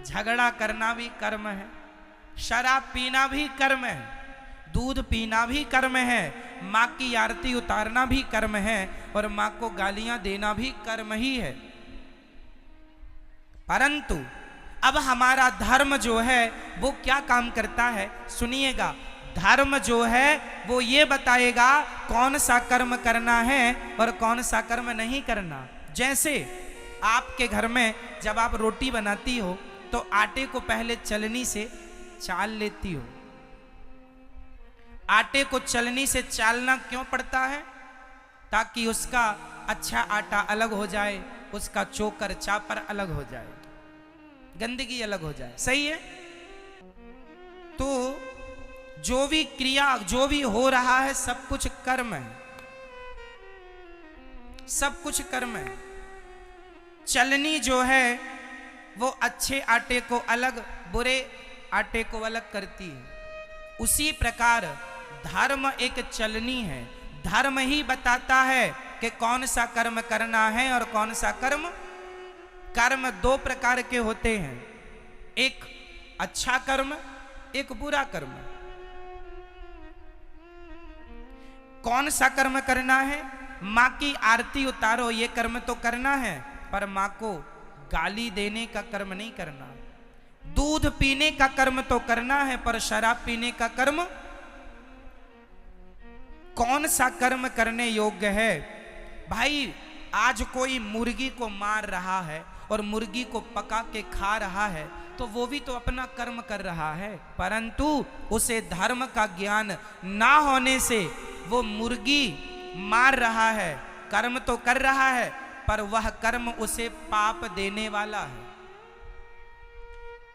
झगड़ा करना भी कर्म है, शराब पीना भी कर्म है, दूध पीना भी कर्म है, माँ की आरती उतारना भी कर्म है और माँ को गालियां देना भी कर्म ही है। परंतु अब हमारा धर्म जो है वो क्या काम करता है, सुनिएगा। धर्म जो है वो ये बताएगा कौन सा कर्म करना है और कौन सा कर्म नहीं करना। जैसे आपके घर में जब आप रोटी बनाती हो तो आटे को पहले चलनी से चाल लेती हो। आटे को चलनी से चालना क्यों पड़ता है? ताकि उसका अच्छा आटा अलग हो जाए, उसका चोकर चापर अलग हो जाए, गंदगी अलग हो जाए। सही है? तो जो भी क्रिया जो भी हो रहा है सब कुछ कर्म है, सब कुछ कर्म है। चलनी जो है वो अच्छे आटे को अलग, बुरे आटे को अलग करती है। उसी प्रकार धर्म एक चलनी है। धर्म ही बताता है कि कौन सा कर्म करना है और कौन सा कर्म। कर्म दो प्रकार के होते हैं, एक अच्छा कर्म, एक बुरा कर्म। कौन सा कर्म करना है? माँ की आरती उतारो, ये कर्म तो करना है, पर माँ को गाली देने का कर्म नहीं करना। दूध पीने का कर्म तो करना है, पर शराब पीने का कर्म। कौन सा कर्म करने योग्य है? भाई आज कोई मुर्गी को मार रहा है और मुर्गी को पका के खा रहा है तो वो भी तो अपना कर्म कर रहा है, परंतु उसे धर्म का ज्ञान ना होने से वो मुर्गी मार रहा है, कर्म तो कर रहा है पर वह कर्म उसे पाप देने वाला है।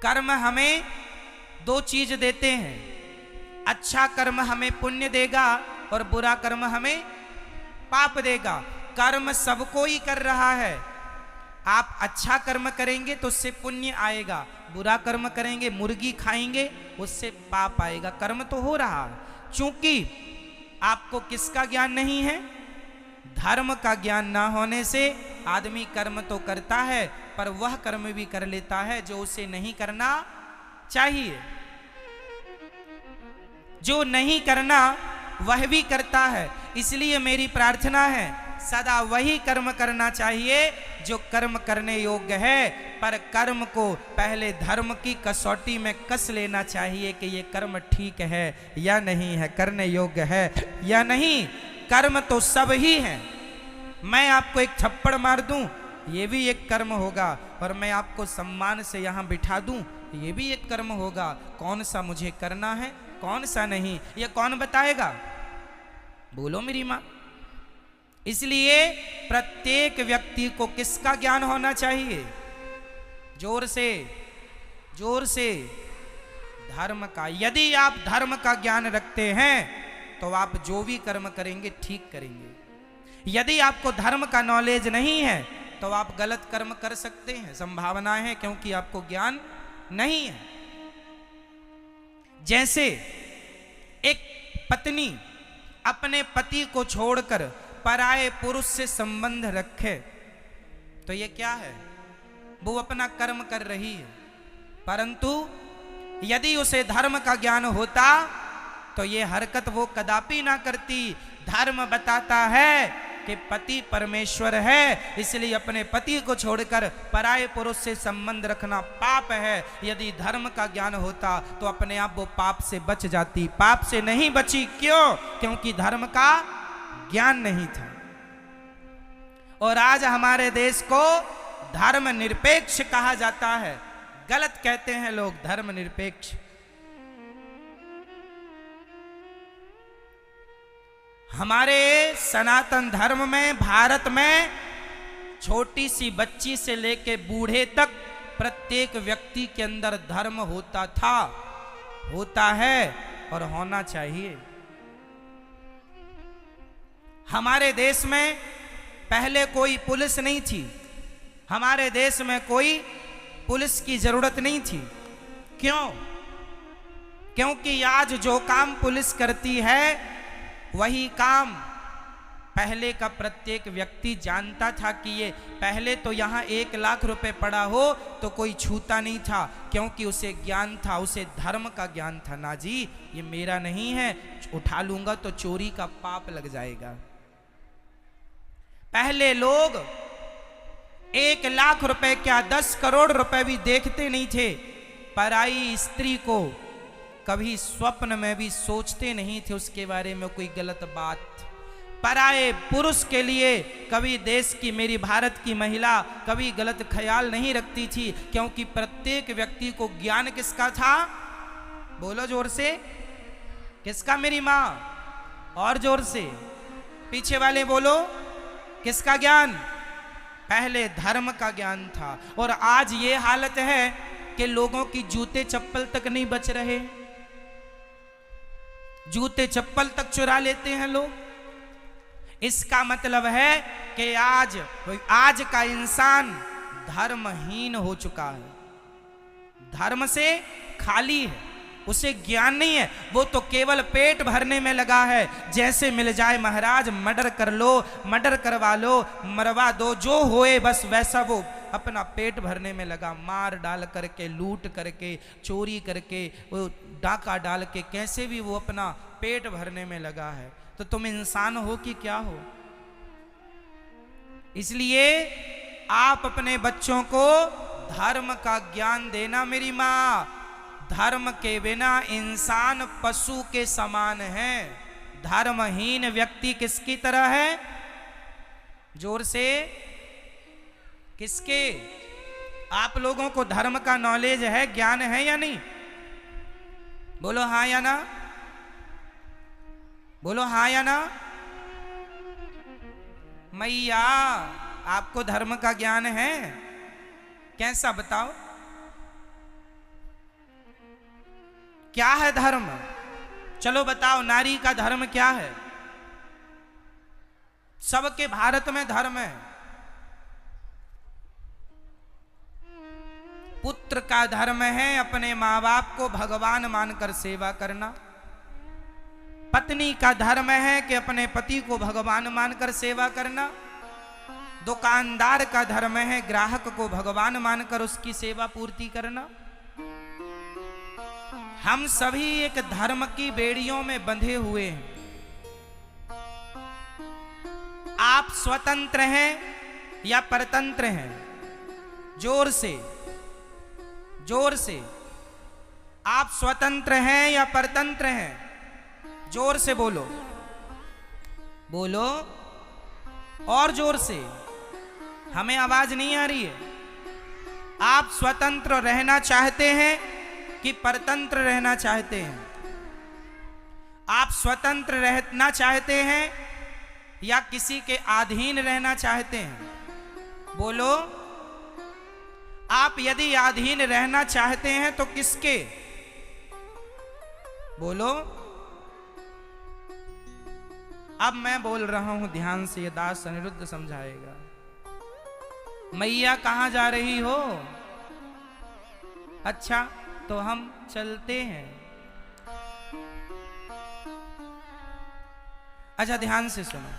कर्म हमें दो चीज देते हैं, अच्छा कर्म हमें पुण्य देगा और बुरा कर्म हमें पाप देगा। कर्म सबको ही कर रहा है। आप अच्छा कर्म करेंगे तो उससे पुण्य आएगा, बुरा कर्म करेंगे, मुर्गी खाएंगे, उससे पाप आएगा। कर्म तो हो रहा है। चूंकि आपको किसका ज्ञान नहीं है? धर्म का ज्ञान ना होने से आदमी कर्म तो करता है पर वह कर्म भी कर लेता है जो उसे नहीं करना चाहिए। जो नहीं करना वह भी करता है। इसलिए मेरी प्रार्थना है सदा वही कर्म करना चाहिए जो कर्म करने योग्य है, पर कर्म को पहले धर्म की कसौटी में कस लेना चाहिए कि ये कर्म ठीक है या नहीं है, करने योग्य है या नहीं। कर्म तो सब ही है। मैं आपको एक थप्पड़ मार दूं ये भी एक कर्म होगा, और मैं आपको सम्मान से यहां बिठा दूं ये भी एक कर्म होगा। कौन सा मुझे करना है कौन सा नहीं, ये कौन बताएगा? बोलो मेरी मां। इसलिए प्रत्येक व्यक्ति को किसका ज्ञान होना चाहिए? जोर से, जोर से, धर्म का। यदि आप धर्म का ज्ञान रखते हैं तो आप जो भी कर्म करेंगे ठीक करेंगे। यदि आपको धर्म का नॉलेज नहीं है तो आप गलत कर्म कर सकते हैं, संभावना है, क्योंकि आपको ज्ञान नहीं है। जैसे एक पत्नी अपने पति को छोड़कर पराये पुरुष से संबंध रखे तो ये क्या है? वो अपना कर्म कर रही है। परंतु यदि उसे धर्म का ज्ञान होता तो ये हरकत वो कदापि ना करती। धर्म बताता है कि पति परमेश्वर है, इसलिए अपने पति को छोड़कर पराये पुरुष से संबंध रखना पाप है। यदि धर्म का ज्ञान होता तो अपने आप वो पाप से बच जाती। पाप से नहीं बची, क्यों? क्योंकि धर्म का ज्ञान नहीं था। और आज हमारे देश को धर्म निरपेक्ष कहा जाता है। गलत कहते हैं लोग, धर्म निरपेक्ष। हमारे सनातन धर्म में, भारत में छोटी सी बच्ची से लेके बूढ़े तक प्रत्येक व्यक्ति के अंदर धर्म होता था, होता है और होना चाहिए। हमारे देश में पहले कोई पुलिस नहीं थी। हमारे देश में कोई पुलिस की जरूरत नहीं थी। क्यों? क्योंकि आज जो काम पुलिस करती है वही काम पहले का प्रत्येक व्यक्ति जानता था कि ये पहले तो यहाँ 1 लाख रुपए पड़ा हो तो कोई छूता नहीं था, क्योंकि उसे ज्ञान था, उसे धर्म का ज्ञान था। ना जी, ये मेरा नहीं है, उठा लूंगा तो चोरी का पाप लग जाएगा। पहले लोग 1 लाख रुपए क्या 10 करोड़ रुपए भी देखते नहीं थे। पराई स्त्री को कभी स्वप्न में भी सोचते नहीं थे उसके बारे में कोई गलत बात। पराये पुरुष के लिए कभी देश की, मेरी भारत की महिला कभी गलत ख्याल नहीं रखती थी, क्योंकि प्रत्येक व्यक्ति को ज्ञान किसका था? बोलो जोर से, किसका? मेरी माँ। और जोर से, पीछे वाले बोलो, किसका ज्ञान? पहले धर्म का ज्ञान था। और आज ये हालत है कि लोगों की जूते चप्पल तक नहीं बच रहे, जूते चप्पल तक चुरा लेते हैं लोग। इसका मतलब है कि आज का इंसान धर्महीन हो चुका है, धर्म से खाली है, उसे ज्ञान नहीं है, वो तो केवल पेट भरने में लगा है। जैसे मिल जाए महाराज मर्डर कर लो, मर्डर करवा लो, मरवा दो, जो होए बस वैसा वो अपना पेट भरने में लगा। मार डाल करके, लूट करके, चोरी करके, वो डाका डाल के, कैसे भी वो अपना पेट भरने में लगा है। तो तुम इंसान हो कि क्या हो? इसलिए आप अपने बच्चों को धर्म का ज्ञान देना मेरी माँ। धर्म के बिना इंसान पशु के समान है। धर्महीन व्यक्ति किसकी तरह है? जोर से, किसके? आप लोगों को धर्म का नॉलेज है, ज्ञान है या नहीं? बोलो हाँ या ना, बोलो हाँ या ना। मैया, आपको धर्म का ज्ञान है? कैसा बताओ, क्या है धर्म? चलो बताओ, नारी का धर्म क्या है? सबके भारत में धर्म है। पुत्र का धर्म है अपने माँ बाप को भगवान मानकर सेवा करना। पत्नी का धर्म है कि अपने पति को भगवान मानकर सेवा करना। दुकानदार का धर्म है ग्राहक को भगवान मानकर उसकी सेवा पूर्ति करना। हम सभी एक धर्म की बेड़ियों में बंधे हुए हैं। आप स्वतंत्र हैं या परतंत्र हैं? जोर से, जोर से, आप स्वतंत्र हैं या परतंत्र हैं? जोर से बोलो, बोलो और जोर से, हमें आवाज नहीं आ रही है। आप स्वतंत्र रहना चाहते हैं कि परतंत्र रहना चाहते हैं? आप स्वतंत्र रहना चाहते हैं या किसी के अधीन रहना चाहते हैं? बोलो। आप यदि अधीन रहना चाहते हैं तो किसके? बोलो। अब मैं बोल रहा हूं, ध्यान से, ये दास अनिरुद्ध समझाएगा। मैया कहां जा रही हो? अच्छा, तो हम चलते हैं। अच्छा, ध्यान से सुनो।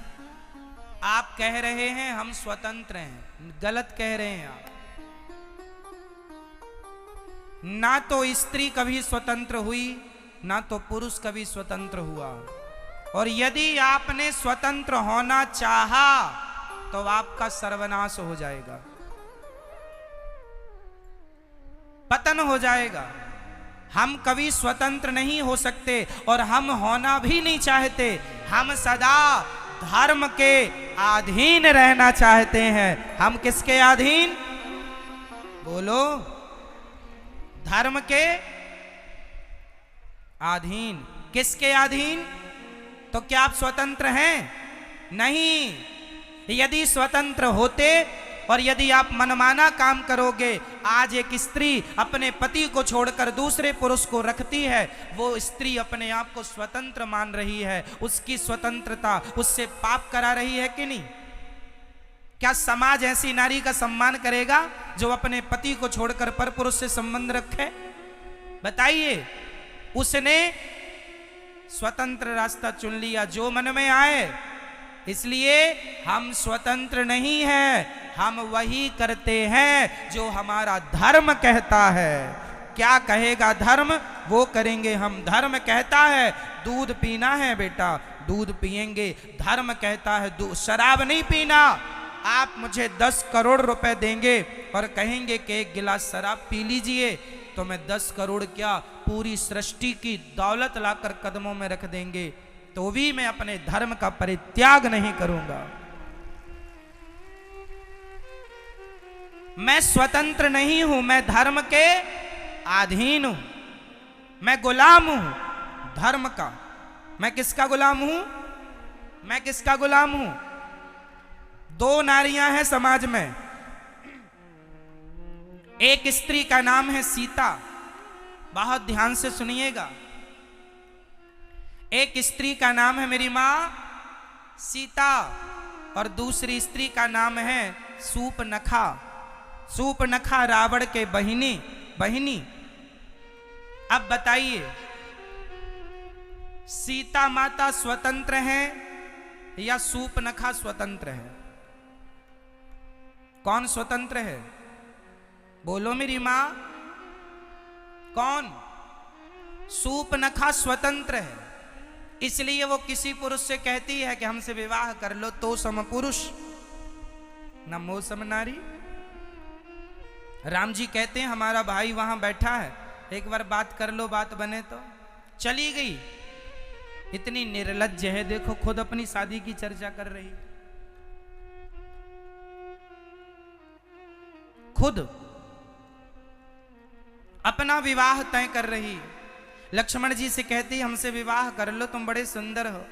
आप कह रहे हैं हम स्वतंत्र हैं, गलत कह रहे हैं आप। ना तो स्त्री कभी स्वतंत्र हुई, ना तो पुरुष कभी स्वतंत्र हुआ। और यदि आपने स्वतंत्र होना चाहा तो आपका सर्वनाश हो जाएगा, पतन हो जाएगा। हम कभी स्वतंत्र नहीं हो सकते और हम होना भी नहीं चाहते। हम सदा धर्म के अधीन रहना चाहते हैं। हम किसके अधीन? बोलो। धर्म के अधीन। किसके अधीन? तो क्या आप स्वतंत्र हैं? नहीं। यदि स्वतंत्र होते और यदि आप मनमाना काम करोगे, आज एक स्त्री अपने पति को छोड़कर दूसरे पुरुष को रखती है, वो स्त्री अपने आप को स्वतंत्र मान रही है। उसकी स्वतंत्रता उससे पाप करा रही है कि नहीं? क्या समाज ऐसी नारी का सम्मान करेगा जो अपने पति को छोड़कर पर पुरुष से संबंध रखे? बताइए। उसने स्वतंत्र रास्ता चुन लिया, जो मन में आए इसलिए हम स्वतंत्र नहीं हैं, हम वही करते हैं जो हमारा धर्म कहता है। क्या कहेगा धर्म वो करेंगे हम। धर्म कहता है दूध पीना है बेटा, दूध पिएंगे। धर्म कहता है शराब नहीं पीना। आप मुझे 10 करोड़ रुपए देंगे और कहेंगे कि एक गिलास शराब पी लीजिए, तो मैं 10 करोड़ क्या पूरी सृष्टि की दौलत लाकर कदमों में रख देंगे, तो भी मैं अपने धर्म का परित्याग नहीं करूंगा। मैं स्वतंत्र नहीं हूं, मैं धर्म के अधीन हूं, मैं गुलाम हूं धर्म का। मैं किसका गुलाम हूं? मैं किसका गुलाम हूं? 2 नारियां हैं समाज में। एक स्त्री का नाम है सीता, बहुत ध्यान से सुनिएगा। एक स्त्री का नाम है मेरी मां सीता, और दूसरी स्त्री का नाम है सूपनखा। सूपनखा रावण के बहिनी। अब बताइए, सीता माता स्वतंत्र हैं या सूपनखा स्वतंत्र है? कौन स्वतंत्र है? बोलो मेरी मां, कौन? सूपनखा स्वतंत्र है, इसलिए वो किसी पुरुष से कहती है कि हमसे विवाह कर लो तो सम पुरुष न मोह सम नारी। राम जी कहते हैं हमारा भाई वहां बैठा है, एक बार बात कर लो, बात बने तो। चली गई। इतनी निर्लज्ज है, देखो खुद अपनी शादी की चर्चा कर रही, खुद अपना विवाह तय कर रही। लक्ष्मण जी से कहती हमसे विवाह कर लो, तुम बड़े सुंदर हो।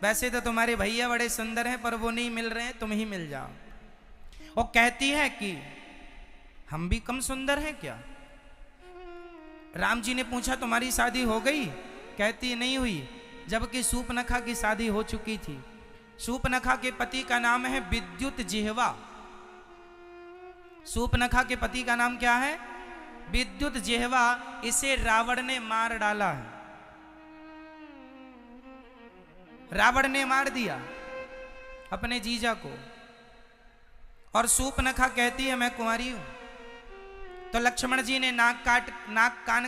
वैसे तो तुम्हारे भैया बड़े सुंदर हैं, पर वो नहीं मिल रहे हैं, तुम ही मिल जाओ। वो कहती है कि हम भी कम सुंदर हैं क्या? राम जी ने पूछा तुम्हारी शादी हो गई? कहती नहीं हुई, जबकि सूपनखा की शादी हो चुकी थी। सूपनखा के पति का नाम है विद्युत जिह्वा। सूपनखा के पति का नाम क्या है? विद्युत जिह्वा। इसे रावण ने मार डाला है, रावण ने मार दिया अपने जीजा को। और सूपनखा कहती है मैं कुंवारी हूं। तो लक्ष्मण जी ने नाक कान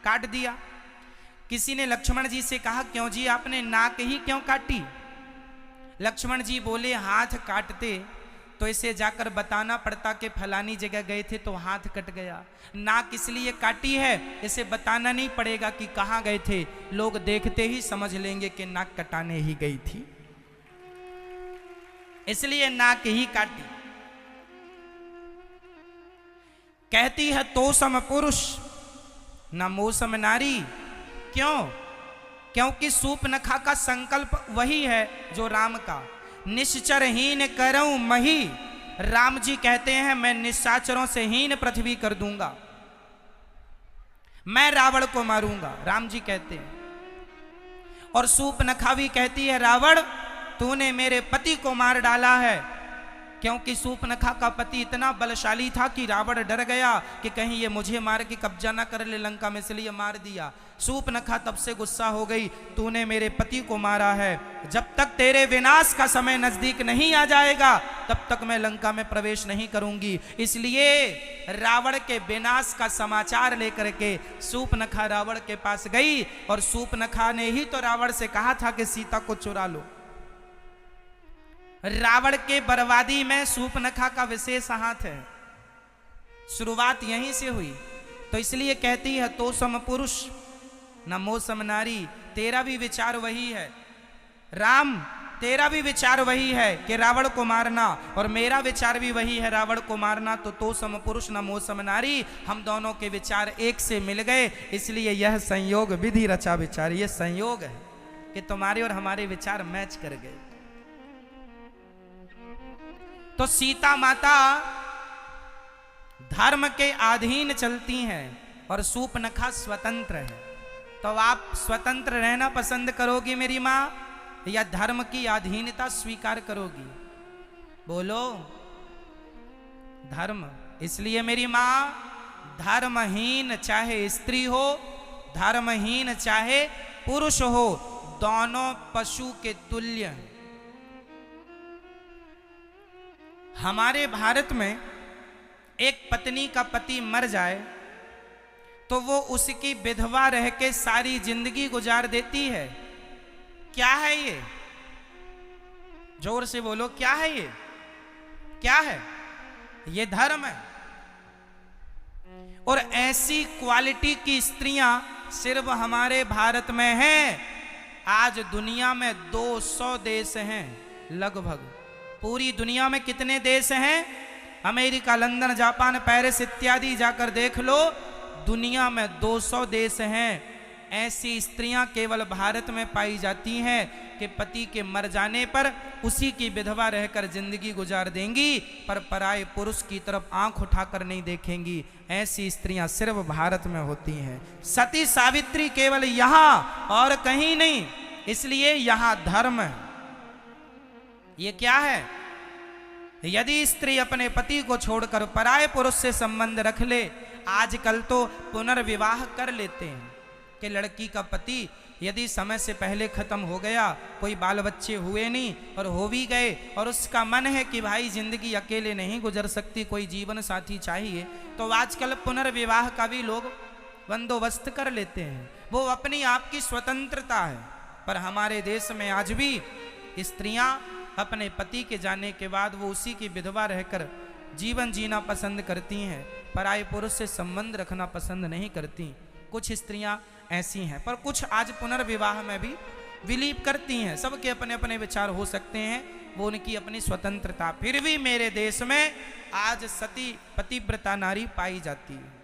काट दिया। किसी ने लक्ष्मण जी से कहा क्यों जी आपने नाक ही क्यों काटी? लक्ष्मण जी बोले हाथ काटते तो इसे जाकर बताना पड़ता कि फलानी जगह गए थे तो हाथ कट गया। नाक इसलिए काटी है, इसे बताना नहीं पड़ेगा कि कहां गए थे, लोग देखते ही समझ लेंगे कि नाक कटाने ही गई थी, इसलिए नाक ही काटी। कहती है तो सम पुरुष न मोसम नारी। क्यों? क्योंकि सूपनखा का संकल्प वही है जो राम का, निश्चरहीन करऊं मही। राम जी कहते हैं मैं निशाचरों से हीन पृथ्वी कर दूंगा, मैं रावण को मारूंगा, राम जी कहते हैं। और सूपनखा भी कहती है रावण तूने मेरे पति को मार डाला है, क्योंकि सूपनखा का पति इतना बलशाली था कि रावण डर गया कि कहीं ये मुझे मार के कब्जा ना कर ले लंका में, इसलिए मार दिया। सूपनखा तब से गुस्सा हो गई, तूने मेरे पति को मारा है, जब तक तेरे विनाश का समय नजदीक नहीं आ जाएगा तब तक मैं लंका में प्रवेश नहीं करूंगी। इसलिए रावण के विनाश का समाचार लेकर के सूपनखा रावण के पास गई, और सूपनखा ने ही तो रावण से कहा था कि सीता को चुरा लो। रावण के बर्बादी में सूपनखा का विशेष हाथ है, शुरुआत यहीं से हुई। तो इसलिए कहती है तो सम पुरुष न मोह सम नारी। तेरा भी विचार वही है राम, तेरा भी विचार वही है कि रावण को मारना, और मेरा विचार भी वही है रावण को मारना। तो सम पुरुष न मोह सम नारी, हम दोनों के विचार एक से मिल गए, इसलिए यह संयोग विधि रचा विचार। यह संयोग है कि तुम्हारे और हमारे विचार मैच कर गए। तो सीता माता धर्म के अधीन चलती हैं और सूपनखा स्वतंत्र है। तो आप स्वतंत्र रहना पसंद करोगी मेरी मां, या धर्म की अधीनता स्वीकार करोगी? बोलो। धर्म। इसलिए मेरी मां धर्महीन चाहे स्त्री हो, धर्महीन चाहे पुरुष हो, दोनों पशु के तुल्य हैं। हमारे भारत में एक पत्नी का पति मर जाए तो वो उसकी विधवा रह के सारी जिंदगी गुजार देती है। क्या है ये? जोर से बोलो, क्या है ये? क्या है ये? धर्म है। और ऐसी क्वालिटी की स्त्रियां सिर्फ हमारे भारत में हैं। आज दुनिया में 200 देश हैं लगभग। पूरी दुनिया में कितने देश हैं? अमेरिका, लंदन, जापान, पेरिस इत्यादि जाकर देख लो। दुनिया में 200 देश हैं। ऐसी स्त्रियां केवल भारत में पाई जाती हैं कि पति के मर जाने पर उसी की विधवा रहकर जिंदगी गुजार देंगी, पर पराये पुरुष की तरफ आंख उठाकर नहीं देखेंगी। ऐसी स्त्रियां सिर्फ भारत में होती हैं। सती सावित्री केवल यहां और कहीं नहीं, इसलिए यहां धर्म है। ये क्या है? यदि स्त्री अपने पति को छोड़कर पराये पुरुष से संबंध रख ले, आजकल तो पुनर्विवाह कर लेते हैं कि लड़की का पति यदि समय से पहले खत्म हो गया, कोई बाल बच्चे हुए नहीं और हो भी गए, और उसका मन है कि भाई जिंदगी अकेले नहीं गुजर सकती, कोई जीवन साथी चाहिए, तो आजकल पुनर्विवाह का भी लोग बंदोबस्त कर लेते हैं। वो अपनी आप की स्वतंत्रता है। पर हमारे देश में आज भी स्त्रियां अपने पति के जाने के बाद वो उसी की विधवा रहकर जीवन जीना पसंद करती हैं, पराये पुरुष से संबंध रखना पसंद नहीं करती। कुछ स्त्रियां ऐसी हैं, पर कुछ आज पुनर्विवाह में भी बिलीव करती हैं। सबके अपने अपने विचार हो सकते हैं, वो उनकी अपनी स्वतंत्रता। फिर भी मेरे देश में आज सती पतिव्रता नारी पाई जाती है।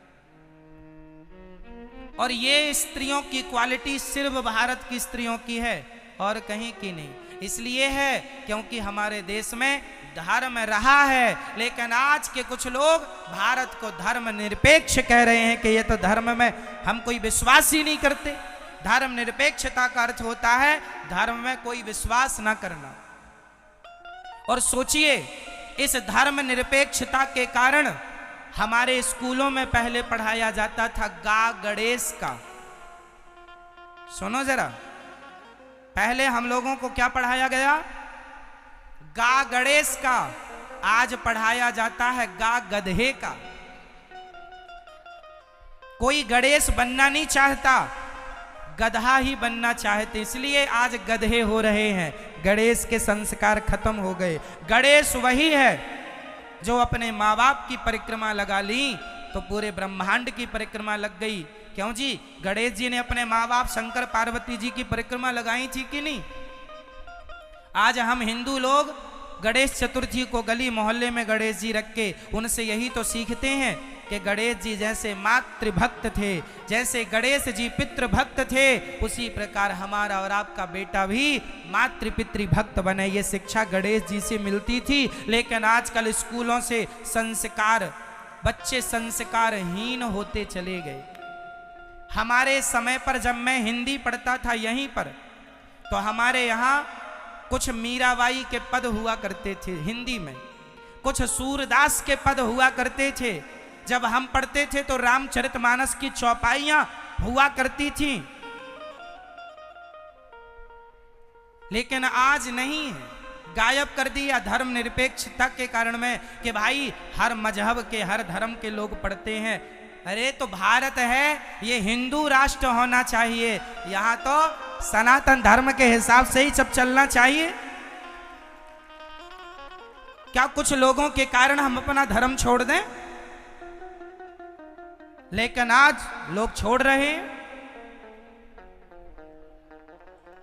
और ये स्त्रियों की क्वालिटी सिर्फ भारत की स्त्रियों की है और कहीं की नहीं। इसलिए है क्योंकि हमारे देश में धर्म रहा है, लेकिन आज के कुछ लोग भारत को धर्म निरपेक्ष कह रहे हैं कि ये तो धर्म में हम कोई विश्वास ही नहीं करते। धर्म निरपेक्षता का अर्थ होता है धर्म में कोई विश्वास ना करना। और सोचिए, इस धर्म निरपेक्षता के कारण हमारे स्कूलों में पहले पढ़ाया जाता था गा गणेश का। सुनो जरा, पहले हम लोगों को क्या पढ़ाया गया? गा गणेश का। आज पढ़ाया जाता है गा गधे का। कोई गणेश बनना नहीं चाहता, गधा ही बनना चाहते, इसलिए आज गधे हो रहे हैं। गणेश के संस्कार खत्म हो गए। गणेश वही है जो अपने माँ बाप की परिक्रमा लगा ली तो पूरे ब्रह्मांड की परिक्रमा लग गई। क्यों जी? गणेश जी ने अपने माँ बाप शंकर पार्वती जी की परिक्रमा लगाई थी कि नहीं? आज हम हिंदू लोग गणेश चतुर्थी को गली मोहल्ले में गणेश जी रख के उनसे यही तो सीखते हैं कि गणेश जी जैसे मातृभक्त थे, जैसे गणेश जी पितृभक्त थे, उसी प्रकार हमारा और आपका बेटा भी मातृ भक्त बने। ये शिक्षा गणेश जी से मिलती थी। लेकिन आजकल स्कूलों से संस्कार, बच्चे संस्कारहीन होते चले गए। हमारे समय पर जब मैं हिंदी पढ़ता था यहीं पर, तो हमारे यहाँ कुछ मीराबाई के पद हुआ करते थे हिंदी में, कुछ सूरदास के पद हुआ करते थे। जब हम पढ़ते थे तो रामचरितमानस की चौपाइयां हुआ करती थी। लेकिन आज नहीं है, गायब कर दिया धर्म निरपेक्षता के कारण में कि भाई हर मजहब के, हर धर्म के लोग पढ़ते हैं। अरे तो भारत है, ये हिंदू राष्ट्र होना चाहिए। यहां तो सनातन धर्म के हिसाब से ही सब चलना चाहिए। क्या कुछ लोगों के कारण हम अपना धर्म छोड़ दें? लेकिन आज लोग छोड़ रहे हैं।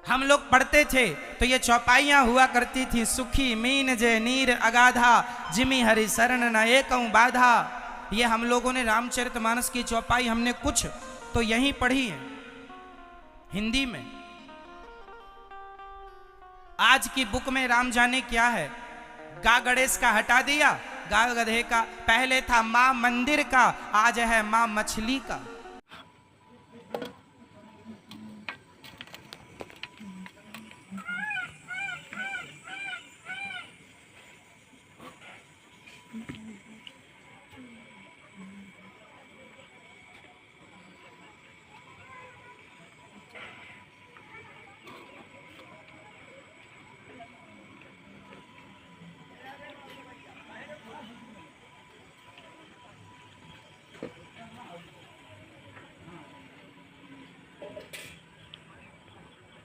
हम लोग पढ़ते थे तो ये चौपाइयां हुआ करती थी, सुखी मीन जय नीर अगाधा, जिमी हरि शरण न एकऊ बाधा। ये हम लोगों ने रामचरितमानस की चौपाई हमने कुछ तो यहीं पढ़ी है हिंदी में। आज की बुक में राम जाने क्या है, गा गणेश का हटा दिया, गा गधे का। पहले था मां मंदिर का, आज है मां मछली का।